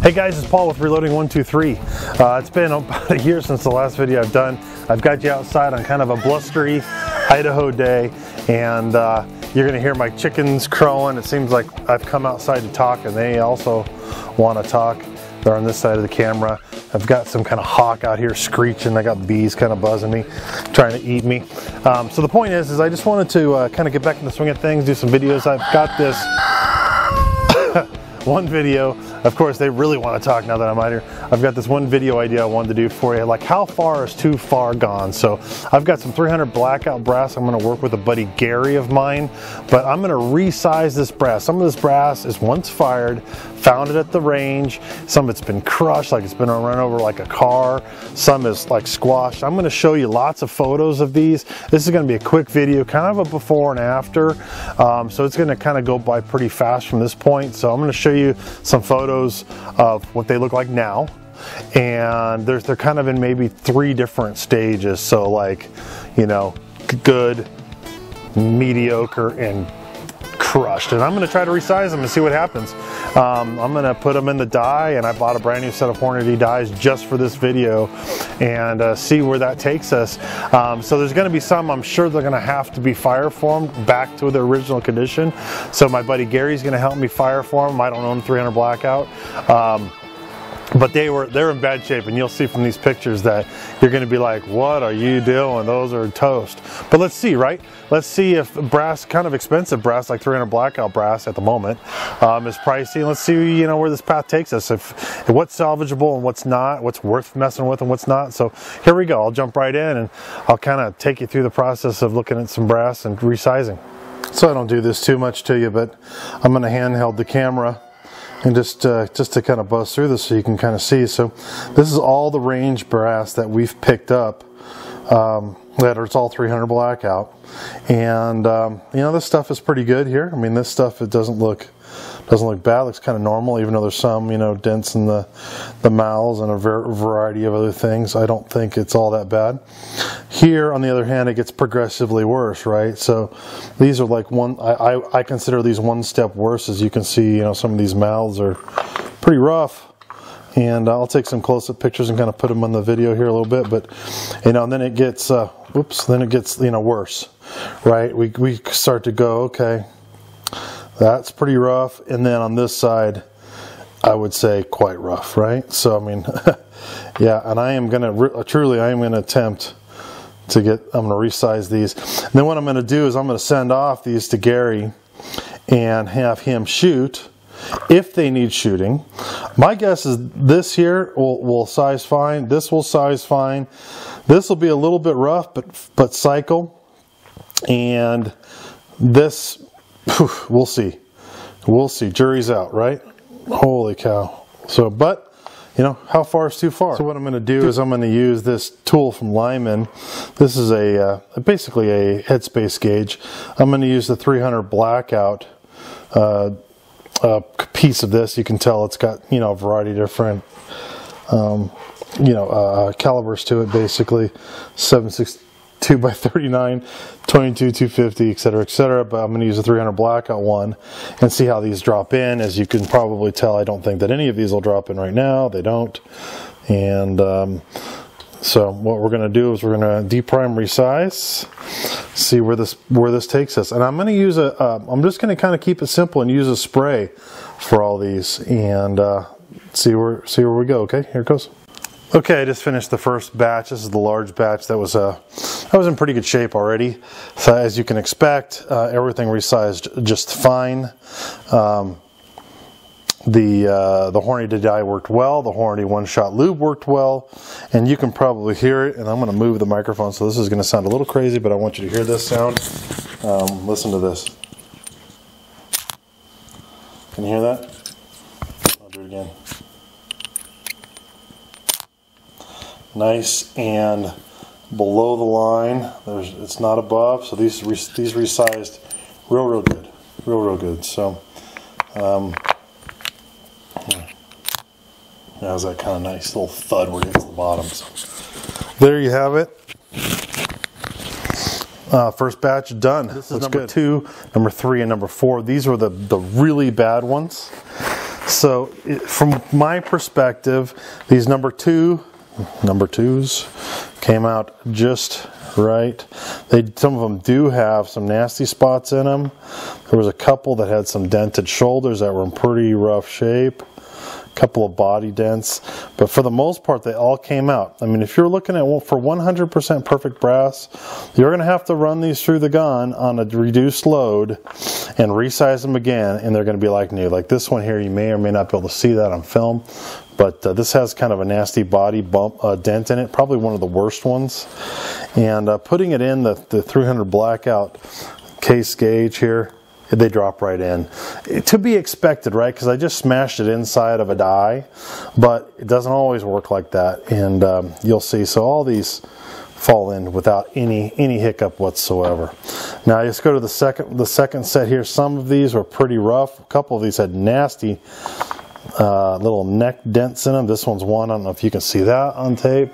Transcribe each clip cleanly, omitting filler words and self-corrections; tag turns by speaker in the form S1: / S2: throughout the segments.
S1: Hey guys, it's Paul with Reloading 123. It's been about a year since the last video I've done. I've got you outside on kind of a blustery Idaho day, and you're gonna hear my chickens crowing. It seems like I've come outside to talk and they also want to talk. They're on this side of the camera. I've got some kind of hawk out here screeching. I got bees kind of buzzing me, trying to eat me. So the point is I just wanted to kind of get back in the swing of things, do some videos. I've got this one video. Of course, they really want to talk now that I'm out here. I've got this one video idea I wanted to do for you, like how far is too far gone. So I've got some 300 blackout brass. I'm going to work with a buddy Gary of mine, but I'm going to resize this brass. Some of this brass is once fired, found it at the range. Some of it's been crushed, like it's been run over like a car. Some is like squashed. I'm going to show you lots of photos of these. This is going to be a quick video, kind of a before and after. So it's going to kind of go by pretty fast from this point. So I'm going to show you some photos of what they look like now, and they're kind of in maybe 3 different stages. So like, you know, good, mediocre, and crushed. And I'm going to try to resize them and see what happens. I'm going to put them in the die, and I bought a brand new set of Hornady dies just for this video, and see where that takes us. So there's going to be some, I'm sure they're going to have to be fire formed back to their original condition. So my buddy Gary's going to help me fire form them. I don't own 300 blackout. But they're in bad shape, and you'll see from these pictures that you're going to be like, what are you doing? Those are toast. But let's see, right? Let's see if brass, kind of expensive brass, like 300 blackout brass at the moment, is pricey. Let's see, you know, where this path takes us. If what's salvageable and what's not, what's worth messing with and what's not. So here we go. I'll jump right in, and I'll kind of take you through the process of looking at some brass and resizing. So I don't do this too much to you, but I'm going to handheld the camera and just to kind of buzz through this so you can kind of see. So this is all the range brass that we've picked up, it's all 300 blackout, and you know, this stuff is pretty good here. I mean, this stuff, it doesn't look bad. It looks kind of normal, even though there's some, you know, dents in the mouths and a variety of other things. I don't think it's all that bad. Here, on the other hand, it gets progressively worse, right? So these are like I consider these one step worse. As you can see, you know, some of these mouths are pretty rough. And I'll take some close-up pictures and kind of put them on the video here a little bit. But, you know, and then it gets, then it gets, you know, worse, right? We start to go, okay, that's pretty rough. And then on this side, I would say quite rough, right? So, I mean, yeah, and I am going to, truly, I am going to attempt to I'm going to resize these. And then what I'm going to do is I'm going to send off these to Gary and have him shoot if they need shooting. My guess is this here will size fine. This will size fine. This will be a little bit rough, but cycle. And this, we'll see. We'll see. Jury's out, right? Holy cow. So, but, you know, how far is too far? So what I'm going to do is I'm going to use this tool from Lyman. This is basically a Headspace Gage. I'm going to use the 300 blackout piece of this. You can tell it's got, you know, a variety of different, you know, calibers to it, basically 7.62 by 39, 22, 250, etc., but I'm going to use a 300 blackout one and see how these drop in. As you can probably tell, I don't think that any of these will drop in right now. They don't. And so what we're going to do is we're going to deprime, resize, see where this takes us. And I'm going to use I'm just going to kind of keep it simple and use a spray for all these, and see where we go. Okay, here it goes. Okay, I just finished the first batch. This is the large batch that was in pretty good shape already. So as you can expect, everything resized just fine. The Hornady dye worked well. The Hornady one-shot lube worked well, and you can probably hear it. And I'm going to move the microphone, so this is going to sound a little crazy, but I want you to hear this sound. Listen to this. Can you hear that? I'll do it again. Nice and below the line. It's not above, so these resized real good, real good. So. How's that kind of nice little thud where it hits the bottom. So there you have it. First batch done. This is number 2, number 3, and number 4. These were the really bad ones. So from my perspective, these number twos came out just right. Some of them do have some nasty spots in them. There was a couple that had some dented shoulders that were in pretty rough shape. A couple of body dents, but for the most part they all came out. I mean, if you're looking at for 100% perfect brass, you're going to have to run these through the gun on a reduced load and resize them again, and they're going to be like new. Like this one here, you may or may not be able to see that on film, but this has kind of a nasty body bump dent in it, probably one of the worst ones. And putting it in the 300 blackout case gauge here, they drop right in. To be expected, right? Because I just smashed it inside of a die, but it doesn't always work like that, and you'll see. So all these fall in without any hiccup whatsoever. Now let's go to the second set here. Some of these were pretty rough. A couple of these had nasty little neck dents in them. This one's one. I don't know if you can see that on tape.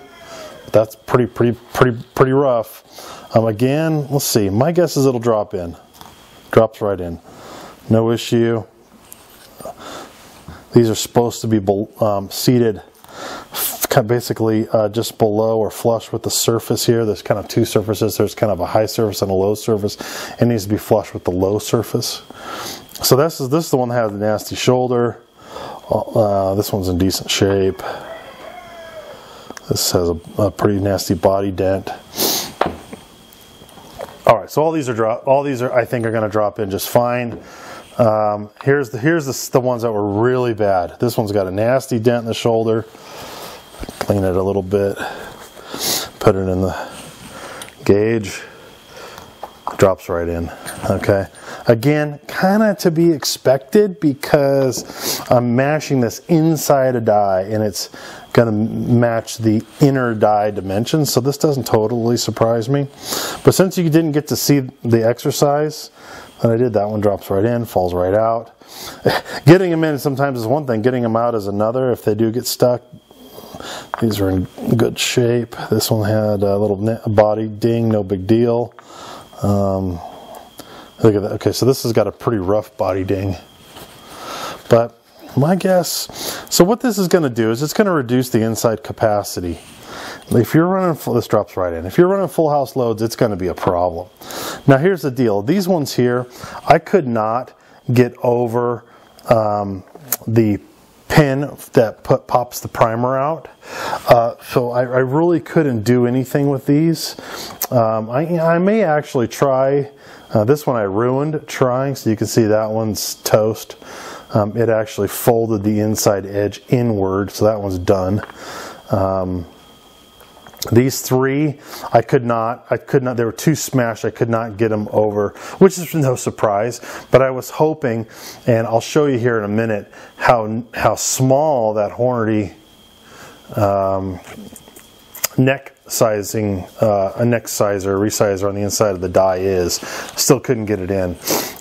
S1: That's pretty rough. Again, let's see. My guess is it'll drop in. Drops right in. No issue. These are supposed to be seated basically just below or flush with the surface here. There's kind of two surfaces. There's kind of a high surface and a low surface. It needs to be flush with the low surface. So this is the one that has the nasty shoulder. This one's in decent shape. This has a pretty nasty body dent. All right, so all these are I think are going to drop in just fine. Here's the ones that were really bad. This one's got a nasty dent in the shoulder. Clean it a little bit. Put it in the gauge. Drops right in. Okay. Again, kind of to be expected because I'm mashing this inside a die and it's going to match the inner die dimensions, so this doesn't totally surprise me. But since you didn't get to see the exercise that I did, that one drops right in, falls right out. Getting them in sometimes is one thing, getting them out is another. If they do get stuck, these are in good shape. This one had a little body ding, no big deal. Look at that. Okay, so this has got a pretty rough body ding. But my guess, so what this is going to do is it's going to reduce the inside capacity. If you're running full, this drops right in. If you're running full house loads, it's going to be a problem. Now here's the deal. These ones here, I could not get over the pin that pops the primer out. So I really couldn't do anything with these. I may actually try, this one I ruined trying, so you can see that one's toast. It actually folded the inside edge inward, so that one's done. These three, I could not, they were too smashed, I could not get them over, which is no surprise, but I was hoping, and I'll show you here in a minute, how small that Hornady neck sizing, a neck sizer, resizer on the inside of the die is. Still couldn't get it in.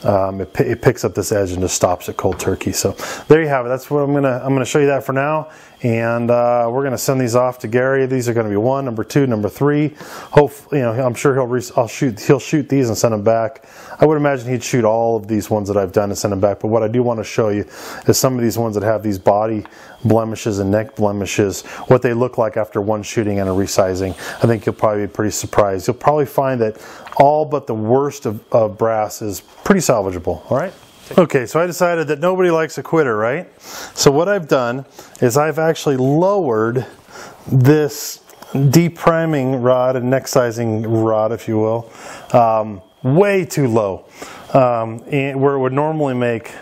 S1: It picks up this edge and just stops it cold turkey. So there you have it. That's what I'm gonna show you that for now, and we're gonna send these off to Gary. These are gonna be 1, number 2, number 3. Hopefully, you know, I'm sure he'll shoot these and send them back. I would imagine he'd shoot all of these ones that I've done and send them back. But what I do want to show you is some of these ones that have these body blemishes and neck blemishes, what they look like after one shooting and a resizing. I think you'll probably be pretty surprised. You'll probably find that all but the worst of brass is pretty salvageable. All right. Okay, so I decided that nobody likes a quitter, right? So what I've done is I've actually lowered this depriming rod and neck sizing rod, if you will, way too low, and where it would normally make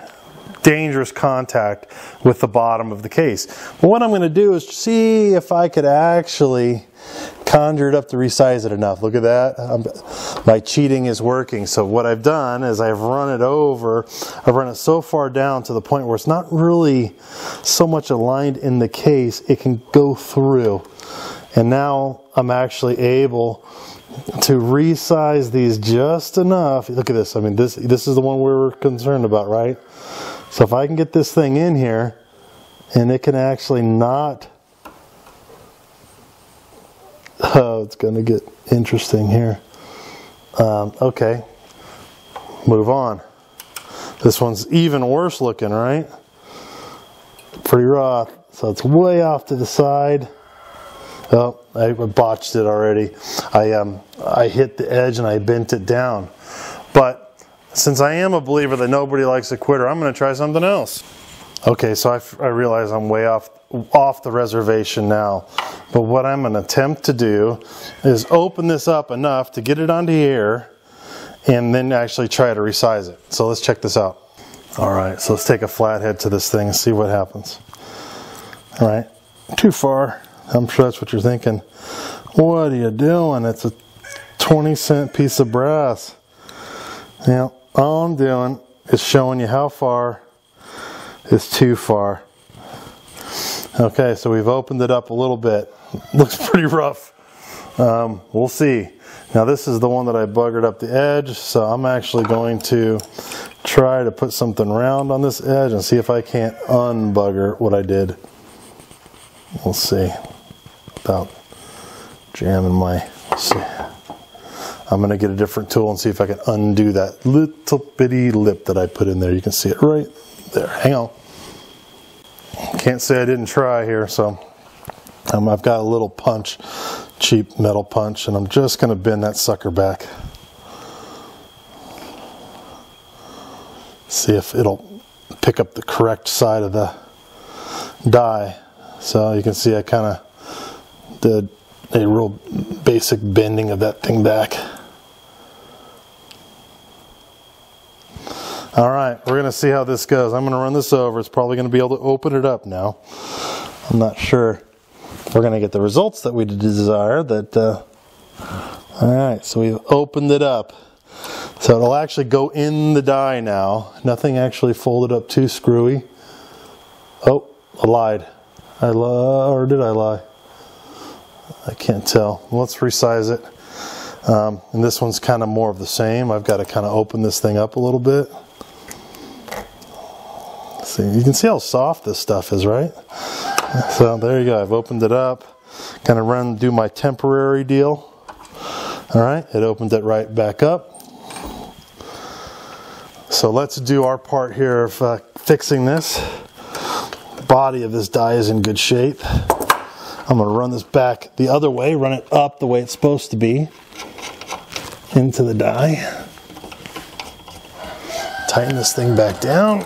S1: dangerous contact with the bottom of the case. But what I'm going to do is see if I could actually conjure it up to resize it enough. Look at that. My cheating is working. So what I've done is I've run it over. I've run it so far down to the point where it's not really so much aligned in the case. It can go through. And now I'm actually able to resize these just enough. Look at this. I mean, this is the one we were concerned about, right? So if I can get this thing in here and it can actually not, oh, it's going to get interesting here. Okay, move on. This one's even worse looking, right? pretty rough. So it's way off to the side. Oh, I botched it already. I hit the edge and I bent it down. But since I am a believer that nobody likes a quitter, I'm going to try something else. Okay, so I realize I'm way off the reservation now. But what I'm going to attempt to do is open this up enough to get it onto here and then actually try to resize it. So let's check this out. All right, so let's take a flathead to this thing and see what happens. All right, too far. I'm sure that's what you're thinking. What are you doing? It's a 20-cent piece of brass. Yeah, all I'm doing is showing you how far is too far. Okay, so we've opened it up a little bit. Looks pretty rough. We'll see. Now this is the one that I buggered up the edge, so I'm actually going to try to put something round on this edge and see if I can't unbugger what I did. We'll see. Without jamming my... see. I'm going to get a different tool and see if I can undo that little bitty lip that I put in there. You can see it right there. Hang on. Can't say I didn't try here, so I've got a little punch, cheap metal punch, and I'm just going to bend that sucker back. See if it'll pick up the correct side of the die. So you can see I kind of did a real basic bending of that thing back. All right, we're going to see how this goes. I'm going to run this over. It's probably going to be able to open it up now. I'm not sure we're going to get the results that we desire. All right, so we've opened it up. So it'll actually go in the die now. Nothing actually folded up too screwy. Oh, I lied. Or did I lie? I can't tell. Let's resize it. And this one's kind of more of the same. I've got to kind of open this thing up a little bit. See, you can see how soft this stuff is, right? So there you go. I've opened it up. Kind of do my temporary deal. All right, it opened it right back up. So let's do our part here of fixing this. The body of this die is in good shape. I'm going to run this back the other way, run it up the way it's supposed to be into the die. Tighten this thing back down.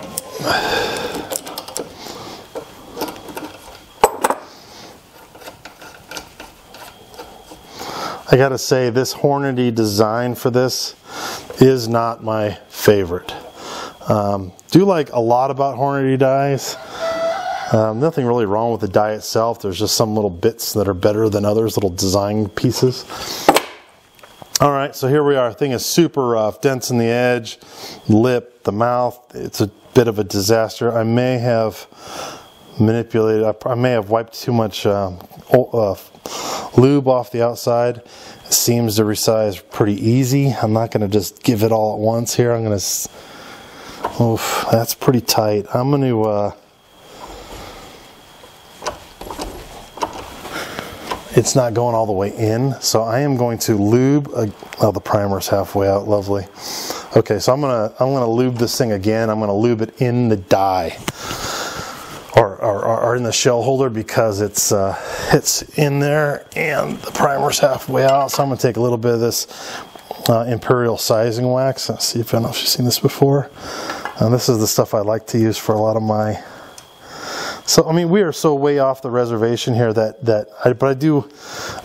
S1: I gotta say, this Hornady design for this is not my favorite. Do like a lot about Hornady dies. Nothing really wrong with the die itself. There's just some little bits that are better than others, little design pieces. All right, so here we are. The thing is super rough. Dents in the edge, lip, the mouth. It's a bit of a disaster. I may have manipulated, I may have wiped too much lube off the outside. It seems to resize pretty easy. I'm not going to just give it all at once here. I'm going to, oof, that's pretty tight. I'm going to, it's not going all the way in, so I am going to lube. Oh, the primer's halfway out. Lovely. Okay, so I'm gonna lube this thing again. I'm gonna lube it in the die, or in the shell holder, because it's in there and the primer's halfway out. So I'm gonna take a little bit of this Imperial Sizing Wax. Let's see if I don't know if you've seen this before. This is the stuff I like to use for a lot of my. So, I mean, we are so way off the reservation here but I do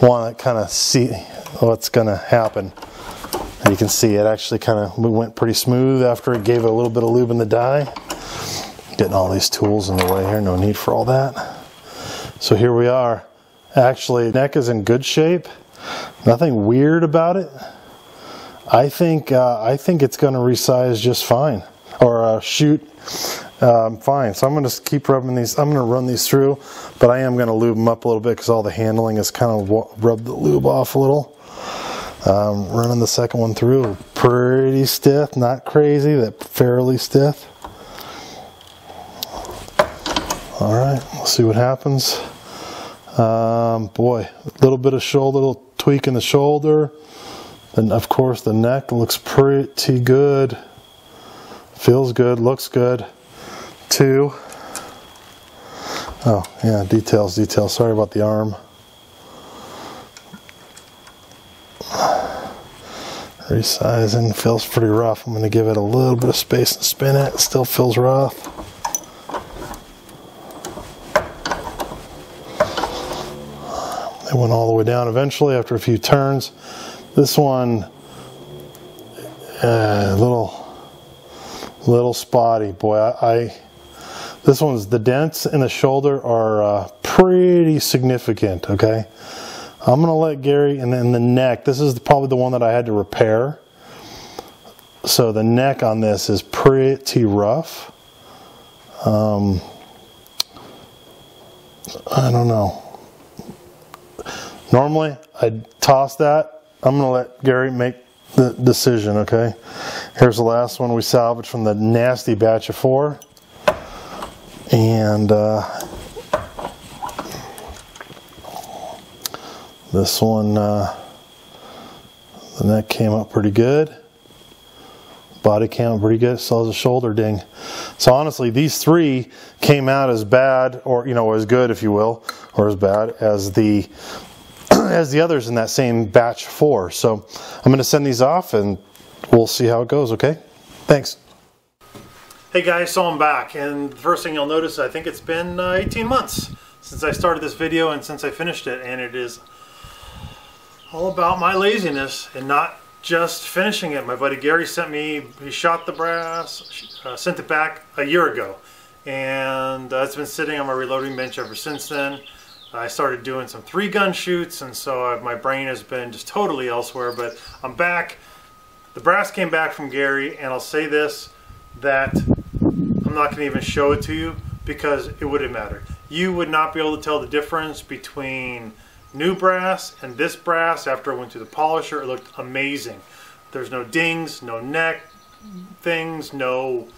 S1: want to kind of see what's going to happen. And you can see it actually kind of went pretty smooth after it gave it a little bit of lube in the die. Getting all these tools in the way here, no need for all that. So here we are. Actually, neck is in good shape. Nothing weird about it. I think it's going to resize just fine, or shoot. Fine. So I'm going to keep rubbing these. I'm going to run these through, but I am going to lube them up a little bit because all the handling is kind of rubbed the lube off a little. Running the second one through, pretty stiff, not crazy, that fairly stiff. All right, let's see what happens. Boy, a little bit of shoulder, little tweak in the shoulder. Then of course the neck looks pretty good. Feels good, looks good. 2. Oh, yeah, details. Sorry about the arm. Resizing, feels pretty rough. I'm going to give it a little bit of space to spin it. It still feels rough. It went all the way down eventually after a few turns. This one, little spotty. Boy, this one's, the dents in the shoulder are pretty significant, okay? I'm going to let Gary, and then the neck, this is probably the one that I had to repair. So the neck on this is pretty rough. I don't know. Normally, I'd toss that. I'm going to let Gary make the decision, okay? Here's the last one we salvaged from the nasty batch of 4. And this one, the neck came up pretty good. Body came up pretty good. So has a shoulder ding. So honestly, these 3 came out as bad, or as good, if you will, or as bad as the others in that same batch 4. So I'm going to send these off, and we'll see how it goes. Okay, thanks. Hey guys, so I'm back, and the first thing you'll notice, I think it's been 18 months since I started this video and since I finished it, and it is all about my laziness and not just finishing it. My buddy Gary sent me, he shot the brass, sent it back a year ago, and it's been sitting on my reloading bench ever since then. I started doing some 3-gun shoots, and so my brain has been just totally elsewhere, but I'm back. The brass came back from Gary, and I'll say this, that I'm not going to even show it to you because it wouldn't matter. You would not be able to tell the difference between new brass and this brass after it went through the polisher. It looked amazing. There's no dings, no neck things, no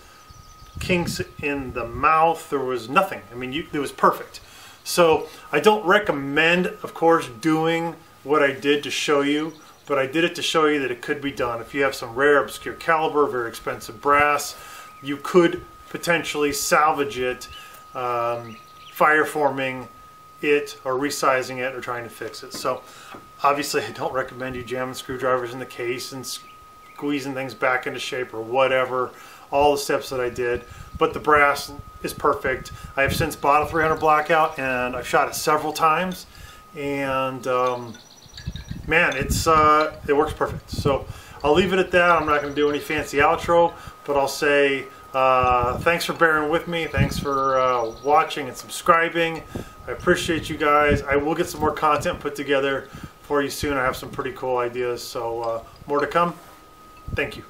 S1: kinks in the mouth. There was nothing. I mean, it was perfect. So I don't recommend, of course, doing what I did to show you, but I did it to show you that it could be done. If you have some rare, obscure caliber, very expensive brass, you could potentially salvage it, fire forming it or resizing it or trying to fix it. So obviously I don't recommend you jamming screwdrivers in the case and squeezing things back into shape or whatever, all the steps that I did, but the brass is perfect. I have since bought a 300 blackout, and I've shot it several times, and man, it works perfect. So I'll leave it at that. I'm not going to do any fancy outro, but I'll say thanks for bearing with me. Thanks for watching and subscribing. I appreciate you guys. I will get some more content put together for you soon. I have some pretty cool ideas, so more to come. Thank you.